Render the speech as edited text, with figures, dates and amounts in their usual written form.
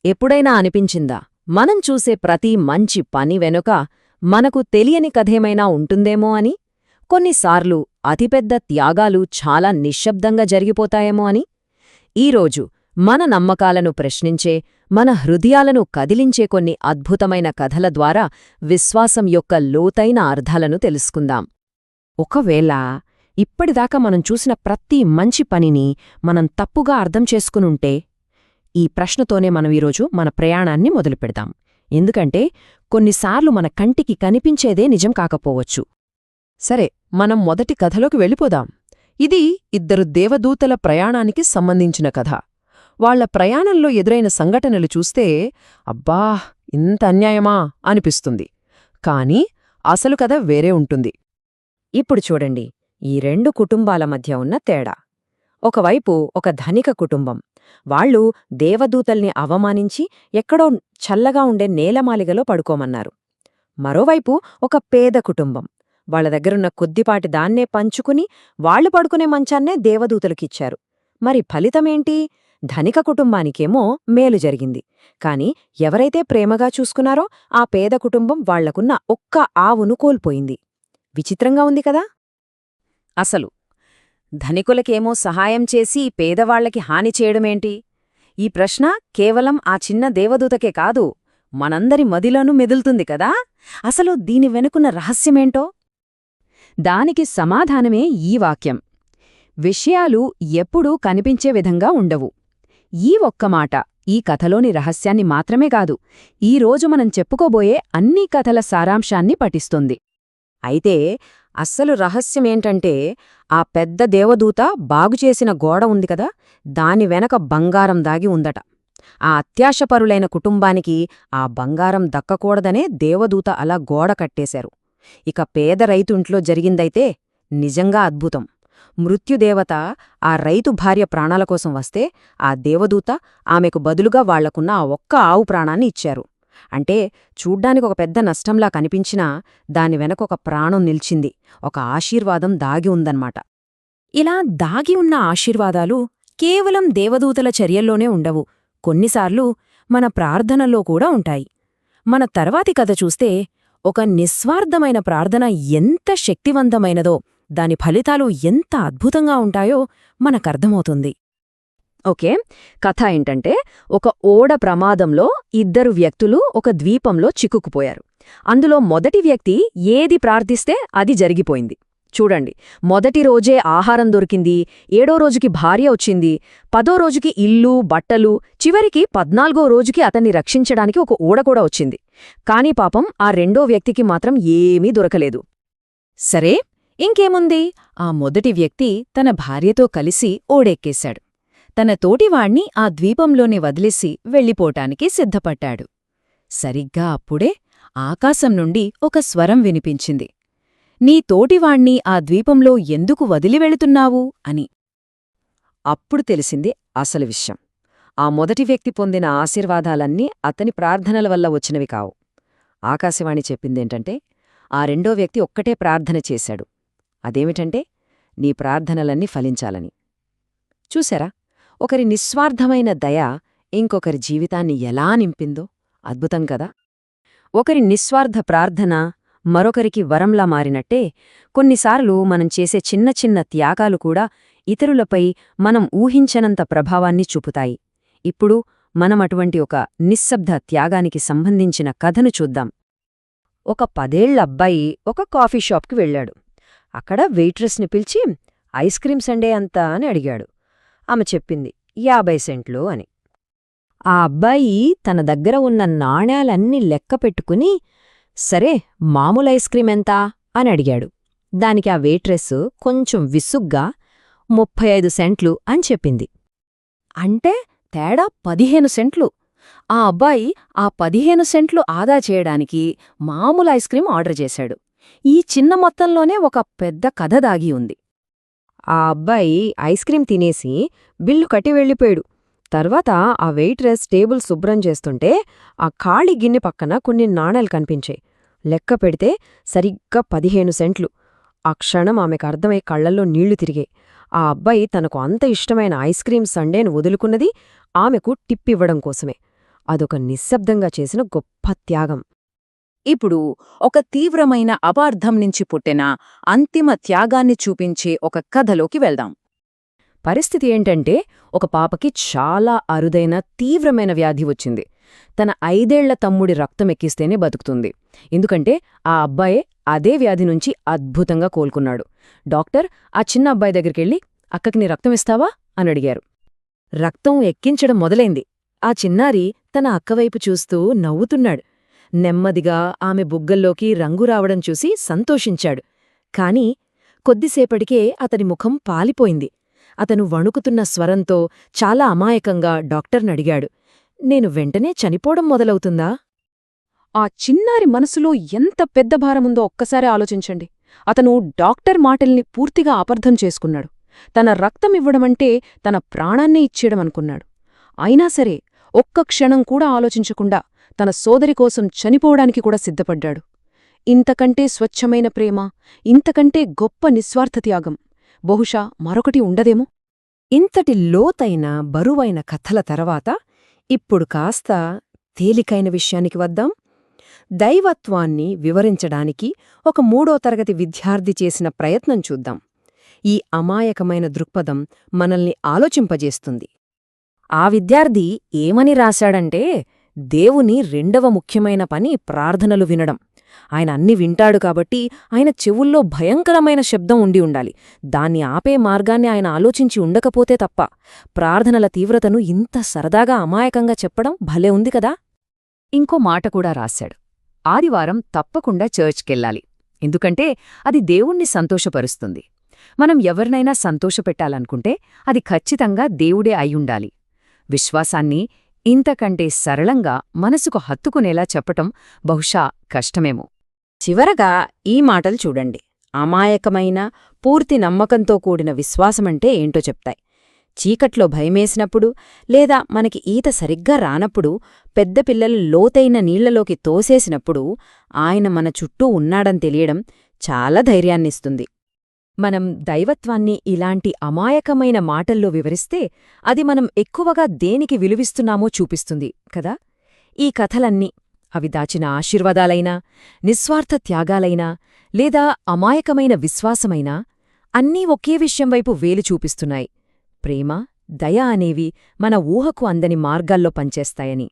ఎప్పుడైనా అనిపించిందా మనం చూసే ప్రతి మంచి పని వెనుక మనకు తెలియని కథేమైనా ఉంటుందేమో అని? కొన్నిసార్లు అతిపెద్ద త్యాగాలు చాలా నిశ్శబ్దంగా జరిగిపోతాయేమో అని? ఈరోజు మన నమ్మకాలను ప్రశ్నించే, మన హృదయాలను కదిలించే కొన్ని అద్భుతమైన కథల ద్వారా విశ్వాసం యొక్క లోతైన అర్థాలను తెలుసుకుందాం. ఒకవేళ ఇప్పటిదాకా మనం చూసిన ప్రతి మంచి పనిని మనం తప్పుగా అర్థం చేసుకునుంటే, ఈ ప్రశ్నతోనే మనం ఈరోజు మన ప్రయాణాన్ని మొదలుపెడదాం. ఎందుకంటే కొన్నిసార్లు మన కంటికి కనిపించేదే నిజం కాకపోవచ్చు. సరే, మనం మొదటి కథలోకి వెళ్ళిపోదాం. ఇది ఇద్దరు దేవదూతల ప్రయాణానికి సంబంధించిన కథ. వాళ్ల ప్రయాణంలో ఎదురైన సంఘటనలు చూస్తే అబ్బా, ఇంత అన్యాయమా అనిపిస్తుంది. కాని అసలు కథ వేరే ఉంటుంది. ఇప్పుడు చూడండి, ఈ రెండు కుటుంబాల మధ్య ఉన్న తేడా. ఒకవైపు ఒక ధనిక కుటుంబం. వాళ్ళు దేవదూతల్ని అవమానించి ఎక్కడో చల్లగా ఉండే నేలమాలిగలో పడుకోమన్నారు. మరోవైపు ఒక పేద కుటుంబం. వాళ్ల దగ్గరున్న కొద్దిపాటి దాన్నే పంచుకుని వాళ్లు పడుకునే మంచాన్నే దేవదూతలకిచ్చారు. మరి ఫలితమేంటి? ధనిక కుటుంబానికేమో మేలు జరిగింది. కాని ఎవరైతే ప్రేమగా చూసుకున్నారో ఆ పేద కుటుంబం వాళ్లకున్న ఒక్క ఆవును కోల్పోయింది. విచిత్రంగా ఉంది కదా? అసలు ధనికులకేమో సహాయం చేసి పేదవాళ్లకి హాని చేయడమేంటి? ఈ ప్రశ్న కేవలం ఆ చిన్న దేవదూతకే కాదు, మనందరి మదిలోనూ మెదులుతుంది కదా. అసలు దీని వెనుకున్న రహస్యమేంటో? దానికి సమాధానమే ఈ వాక్యం. విషయాలు ఎప్పుడూ కనిపించే విధంగా ఉండవు. ఈ ఒక్క మాట ఈ కథలోని రహస్యాన్ని మాత్రమే కాదు, ఈరోజు మనం చెప్పుకోబోయే అన్ని కథల సారాంశాన్ని పఠిస్తుంది. అయితే అస్సలు రహస్యమేంటంటే, ఆ పెద్ద దేవదూత బాగుచేసిన గోడ ఉంది కదా, దాని వెనక బంగారం దాగి ఉందట. ఆ అత్యాశపరులైన కుటుంబానికి ఆ బంగారం దక్కకూడదనే దేవదూత అలా గోడ కట్టేశారు. ఇక పేద రైతుంట్లో జరిగిందైతే నిజంగా అద్భుతం. మృత్యుదేవత ఆ రైతు భార్య ప్రాణాల కోసం వస్తే ఆ దేవదూత ఆమెకు బదులుగా వాళ్లకున్న ఆ ఒక్క ఆవు ప్రాణాన్ని ఇచ్చారు. అంటే చూడ్డానికి ఒక పెద్ద నష్టంలా కనిపించినా దాని వెనక ఒక ప్రాణం నిల్చింది, ఒక ఆశీర్వాదం దాగి ఉందన్నమాట. ఇలా దాగి ఉన్న ఆశీర్వాదాలు కేవలం దేవదూతల చర్యల్లోనే ఉండవు, కొన్నిసార్లు మన ప్రార్థనల్లో కూడా ఉంటాయి. మన తర్వాతి కథ చూస్తే ఒక నిస్వార్థమైన ప్రార్థన ఎంత శక్తివంతమైనదో, దాని ఫలితాలు ఎంత అద్భుతంగా ఉంటాయో మనకర్థమవుతుంది. ఓకే, కథ ఏంటంటే, ఒక ఓడ ప్రమాదంలో ఇద్దరు వ్యక్తులు ఒక ద్వీపంలో చిక్కుకుపోయారు. అందులో మొదటి వ్యక్తి ఏది ప్రార్థిస్తే అది జరిగిపోయింది. చూడండి, మొదటి రోజే ఆహారం దొరికింది, 7వ రోజుకి భార్య వచ్చింది, 10వ రోజుకి ఇల్లు, బట్టలు, చివరికి 14వ రోజుకి అతన్ని రక్షించడానికి ఒక ఓడ కూడా వచ్చింది. కాని పాపం ఆ రెండో వ్యక్తికి మాత్రం ఏమీ దొరకలేదు. సరే, ఇంకేముంది, ఆ మొదటి వ్యక్తి తన భార్యతో కలిసి ఓడెక్కేశాడు. తన తోటివాణ్ణి ఆ ద్వీపంలోనే వదిలేసి వెళ్ళిపోటానికి సిద్ధపడ్డాడు. సరిగ్గా అప్పుడే ఆకాశం నుండి ఒక స్వరం వినిపించింది, నీ తోటివాణ్ణి ఆ ద్వీపంలో ఎందుకు వదిలివెళుతున్నావు అని. అప్పుడు తెలిసింది అసలు విషయం. ఆ మొదటి వ్యక్తి పొందిన ఆశీర్వాదాలన్నీ అతని ప్రార్థనల వల్ల వచ్చినవి కావు. ఆకాశవాణి చెప్పిందేంటంటే, ఆ రెండో వ్యక్తి ఒక్కటే ప్రార్థన చేశాడు. అదేమిటంటే, నీ ప్రార్థనలన్నీ ఫలించాలని. చూశారా, ఒకరి నిస్వార్థమైన దయ ఇంకొకరి జీవితాన్ని ఎలా నింపిందో? అద్భుతం కదా. ఒకరి నిస్వార్థ ప్రార్థన మరొకరికి వరంలా మారినట్టే, కొన్నిసార్లు మనం చేసే చిన్న చిన్న త్యాగాలు కూడా ఇతరులపై మనం ఊహించనంత ప్రభావాన్ని చూపుతాయి. ఇప్పుడు మనం అటువంటి ఒక నిశ్శబ్ద త్యాగానికి సంబంధించిన కథను చూద్దాం. ఒక 10 ఏళ్ల అబ్బాయి ఒక కాఫీ షాప్కి వెళ్ళాడు. అక్కడ వెయిట్రెస్ని పిలిచి ఐస్ క్రీమ్ సండే అంతా అని అడిగాడు. ఆమె చెప్పింది 50 సెంట్లు అని. ఆ అబ్బాయి తన దగ్గర ఉన్న నాణ్యాలన్నీ లెక్క పెట్టుకుని, సరే మామూలు ఐస్ క్రీమ్ ఎంతా అని అడిగాడు. దానికి ఆ వెయిట్రెస్ కొంచెం విసుగ్గా 35 సెంట్లు అని చెప్పింది. అంటే తేడా 15 సెంట్లు. ఆ అబ్బాయి ఆ 15 సెంట్లు ఆదా చేయడానికి మామూలు ఐస్ క్రీం ఆర్డర్ చేశాడు. ఈ చిన్న మొత్తంలోనే ఒక పెద్ద కథ దాగి ఉంది. ఆ అబ్బాయి ఐస్ క్రీం తినేసి బిల్లు కట్టి వెళ్ళిపోయాడు. తర్వాత ఆ వెయిట్రెస్ టేబుల్ శుభ్రం చేస్తుంటే ఆ ఖాళీ గిన్నె పక్కన కొన్ని నాణేలు కనిపించాయి. లెక్క పెడితే సరిగ్గా 15 సెంట్లు. ఆ క్షణం ఆమెకు అర్థమై కళ్లల్లో నీళ్లు తిరిగాయి. ఆ అబ్బాయి తనకు అంత ఇష్టమైన ఐస్ క్రీం సండేను వదులుకున్నది ఆమెకు టిప్పివ్వడం కోసమే. అదొక నిశ్శబ్దంగా చేసిన గొప్ప త్యాగం. ఇప్పుడు ఒక తీవ్రమైన అపార్థం నుంచి పుట్టిన అంతిమ త్యాగాన్ని చూపించే ఒక కథలోకి వెళ్దాం. పరిస్థితి ఏంటంటే, ఒక పాపకి చాలా అరుదైన తీవ్రమైన వ్యాధి వచ్చింది. తన 5ఏళ్ల తమ్ముడి రక్తమెక్కిస్తేనే బతుకుతుంది. ఎందుకంటే ఆ అబ్బాయే అదే వ్యాధి నుంచి అద్భుతంగా కోలుకున్నాడు. డాక్టర్ ఆ చిన్న అబ్బాయి దగ్గరికెళ్ళి, అక్కకి నీ రక్తమిస్తావా అని అడిగారు. రక్తం ఎక్కించడం మొదలైంది. ఆ చిన్నారి తన అక్కవైపు చూస్తూ నవ్వుతున్నాడు. నెమ్మదిగా ఆమె బుగ్గల్లోకి రంగు రావడం చూసి సంతోషించాడు. కాని కొద్దిసేపటికే అతని ముఖం పాలిపోయింది. అతను వణుకుతున్న స్వరంతో చాలా అమాయకంగా డాక్టర్నడిగాడు, నేను వెంటనే చనిపోవడం మొదలవుతుందా? ఆ చిన్నారి మనసులో ఎంత పెద్ద భారముందో ఒక్కసారి ఆలోచించండి. అతను డాక్టర్ మాటల్ని పూర్తిగా అపార్థం చేసుకున్నాడు. తన రక్తమివ్వడమంటే తన ప్రాణాన్నే ఇచ్చేయడమనుకున్నాడు. అయినా సరే ఒక్క క్షణం కూడా ఆలోచించకుండా తన సోదరి కోసం చనిపోవడానికి కూడా సిద్ధపడ్డాడు. ఇంతకంటే స్వచ్ఛమైన ప్రేమ, ఇంతకంటే గొప్ప నిస్వార్థ త్యాగం బహుశా మరొకటి ఉండదేమో. ఇంతటి లోతైన బరువైన కథల తర్వాత ఇప్పుడు కాస్త తేలికైన విషయానికి వద్దాం. దైవత్వాన్ని వివరించడానికి ఒక 3వ తరగతి విద్యార్థి చేసిన ప్రయత్నం చూద్దాం. ఈ అమాయకమైన దృక్పథం మనల్ని ఆలోచింపజేస్తుంది. ఆ విద్యార్థి ఏమని రాశాడంటే, దేవుని 2వ ముఖ్యమైన పని ప్రార్థనలు వినడం. ఆయన అన్ని వింటాడు కాబట్టి ఆయన చెవుల్లో భయంకరమైన శబ్దం ఉండి ఉండాలి. దాన్ని ఆపే మార్గాన్ని ఆయన ఆలోచించి ఉండకపోతే తప్ప ప్రార్థనల తీవ్రతను ఇంత సరదాగా అమాయకంగా చెప్పడం భలే ఉంది కదా. ఇంకో మాట కూడా రాశాడు, ఆదివారం తప్పకుండా చర్చ్కెళ్ళాలి. ఎందుకంటే అది దేవుణ్ణి సంతోషపరుస్తుంది. మనం ఎవరినైనా సంతోషపెట్టాలనుకుంటే అది ఖచ్చితంగా దేవుడే అయ్యుండాలి. విశ్వాసాన్ని ఇంతకంటే సరళంగా మనసుకు హత్తుకునేలా చెప్పటం బహుశా కష్టమేమో. చివరగా ఈ మాటలు చూడండి. అమాయకమైన, పూర్తి నమ్మకంతో కూడిన విశ్వాసమంటే ఏంటో చెప్తాయి. చీకట్లో భయమేసినప్పుడు, లేదా మనకి ఈత సరిగ్గా రానప్పుడు, పెద్ద పిల్లలు లోతైన నీళ్లలోకి తోసేసినప్పుడు ఆయన మన చుట్టూ ఉన్నాడని తెలియడం చాలా ధైర్యాన్నిస్తుంది. మనం దైవత్వాన్ని ఇలాంటి అమాయకమైన మాటల్లో వివరిస్తే అది మనం ఎక్కువగా దేనికి విలువిస్తున్నామో చూపిస్తుంది కదా. ఈ కథలన్నీ, అవి దాచిన ఆశీర్వాదాలైనా, నిస్వార్థ త్యాగాలైనా, లేదా అమాయకమైన విశ్వాసమైనా, అన్నీ ఒకే విషయం వైపు వేలు చూపిస్తున్నాయి. ప్రేమ, దయ అనేవి మన ఊహకు అందని మార్గాల్లో పనిచేస్తాయని.